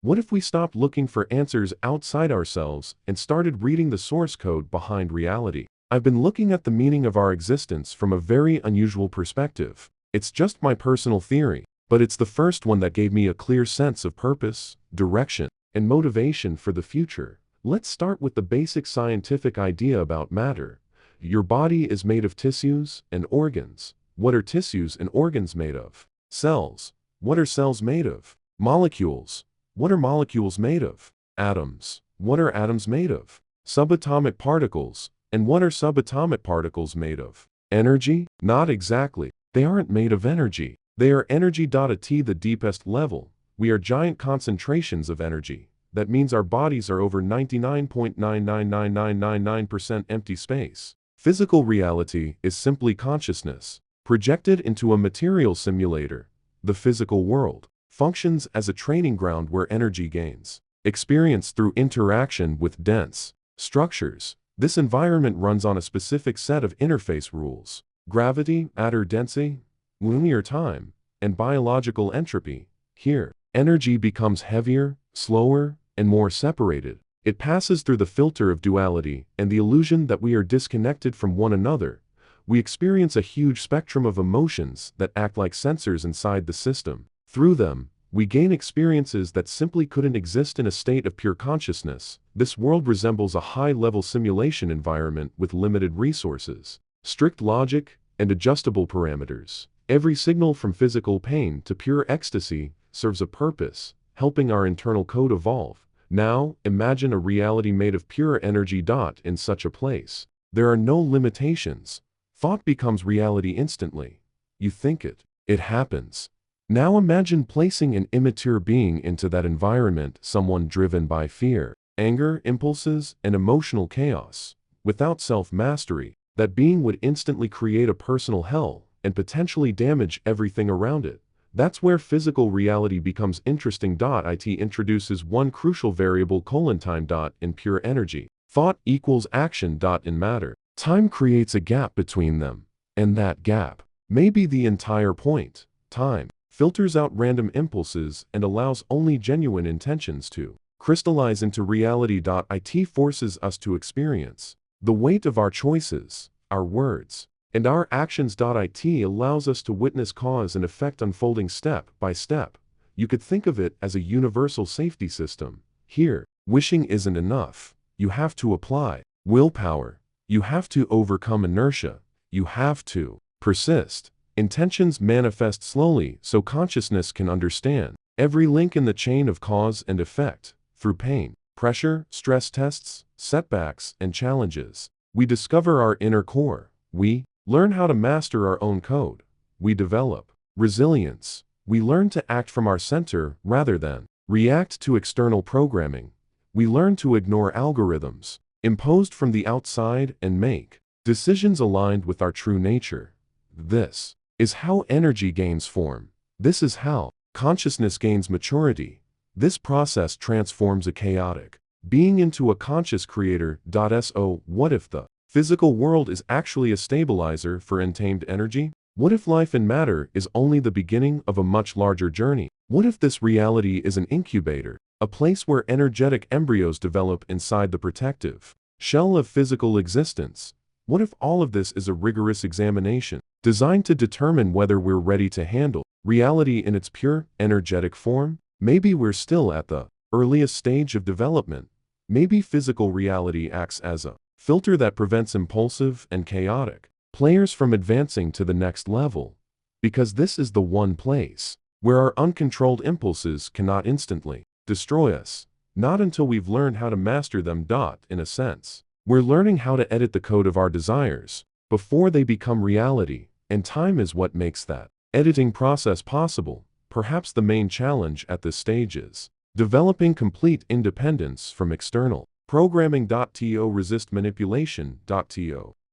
What if we stopped looking for answers outside ourselves and started reading the source code behind reality? I've been looking at the meaning of our existence from a very unusual perspective. It's just my personal theory, but it's the first one that gave me a clear sense of purpose, direction, and motivation for the future. Let's start with the basic scientific idea about matter. Your body is made of tissues and organs. What are tissues and organs made of? Cells. What are cells made of? Molecules. What are molecules made of? Atoms. What are atoms made of? Subatomic particles. And what are subatomic particles made of? Energy? Not exactly. They aren't made of energy. They are energy at the deepest level. We are giant concentrations of energy. That means our bodies are over 99.999999% empty space. Physical reality is simply consciousness, projected into a material simulator. The physical world functions as a training ground where energy gains experienced through interaction with dense structures. This environment runs on a specific set of interface rules: gravity, matter density, linear time, and biological entropy. Here, energy becomes heavier, slower, and more separated. It passes through the filter of duality and the illusion that we are disconnected from one another. We experience a huge spectrum of emotions that act like sensors inside the system. Through them, we gain experiences that simply couldn't exist in a state of pure consciousness. This world resembles a high-level simulation environment with limited resources, strict logic, and adjustable parameters. Every signal from physical pain to pure ecstasy serves a purpose, helping our internal code evolve. Now, imagine a reality made of pure energy. In such a place, there are no limitations. Thought becomes reality instantly. You think it, it happens. Now imagine placing an immature being into that environment, someone driven by fear, anger, impulses, and emotional chaos. Without self-mastery, that being would instantly create a personal hell and potentially damage everything around it. That's where physical reality becomes interesting. It introduces one crucial variable: time. In pure energy, thought equals action. In matter, time creates a gap between them. And that gap may be the entire point. Time filters out random impulses and allows only genuine intentions to crystallize into reality. It forces us to experience the weight of our choices, our words, and our actions. It allows us to witness cause and effect unfolding step by step. You could think of it as a universal safety system. Here, wishing isn't enough. You have to apply willpower. You have to overcome inertia. You have to persist. Intentions manifest slowly so consciousness can understand every link in the chain of cause and effect. Through pain, pressure, stress tests, setbacks, and challenges, we discover our inner core. We learn how to master our own code. We develop resilience. We learn to act from our center rather than react to external programming. We learn to ignore algorithms imposed from the outside and make decisions aligned with our true nature. This is how energy gains form. This is how consciousness gains maturity. This process transforms a chaotic being into a conscious creator. So, what if the physical world is actually a stabilizer for untamed energy? What if life and matter is only the beginning of a much larger journey? What if this reality is an incubator, a place where energetic embryos develop inside the protective shell of physical existence? What if all of this is a rigorous examination, designed to determine whether we're ready to handle reality in its pure, energetic form? Maybe we're still at the earliest stage of development. Maybe physical reality acts as a filter that prevents impulsive and chaotic players from advancing to the next level. Because this is the one place where our uncontrolled impulses cannot instantly destroy us. Not until we've learned how to master them. In a sense, we're learning how to edit the code of our desires before they become reality, and time is what makes that editing process possible. Perhaps the main challenge at this stage is developing complete independence from external programming. Resist manipulation.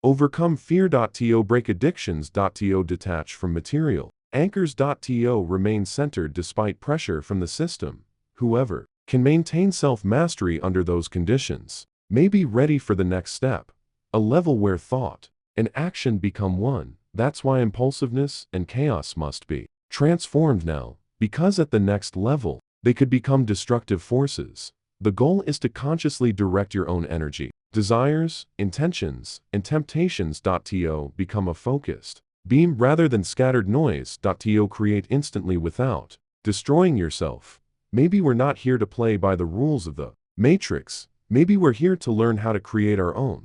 Overcome fear. Break addictions. Detach from material anchors. Remain centered despite pressure from the system. Whoever can maintain self-mastery under those conditions may be ready for the next step, a level where thought and action become one. That's why impulsiveness and chaos must be transformed now, because at the next level, They could become destructive forces. The goal is to consciously direct your own energy. Desires, intentions, and temptations.to become a focused beam rather than scattered noise.to create instantly without destroying yourself. Maybe we're not here to play by the rules of the Matrix. Maybe we're here to learn how to create our own.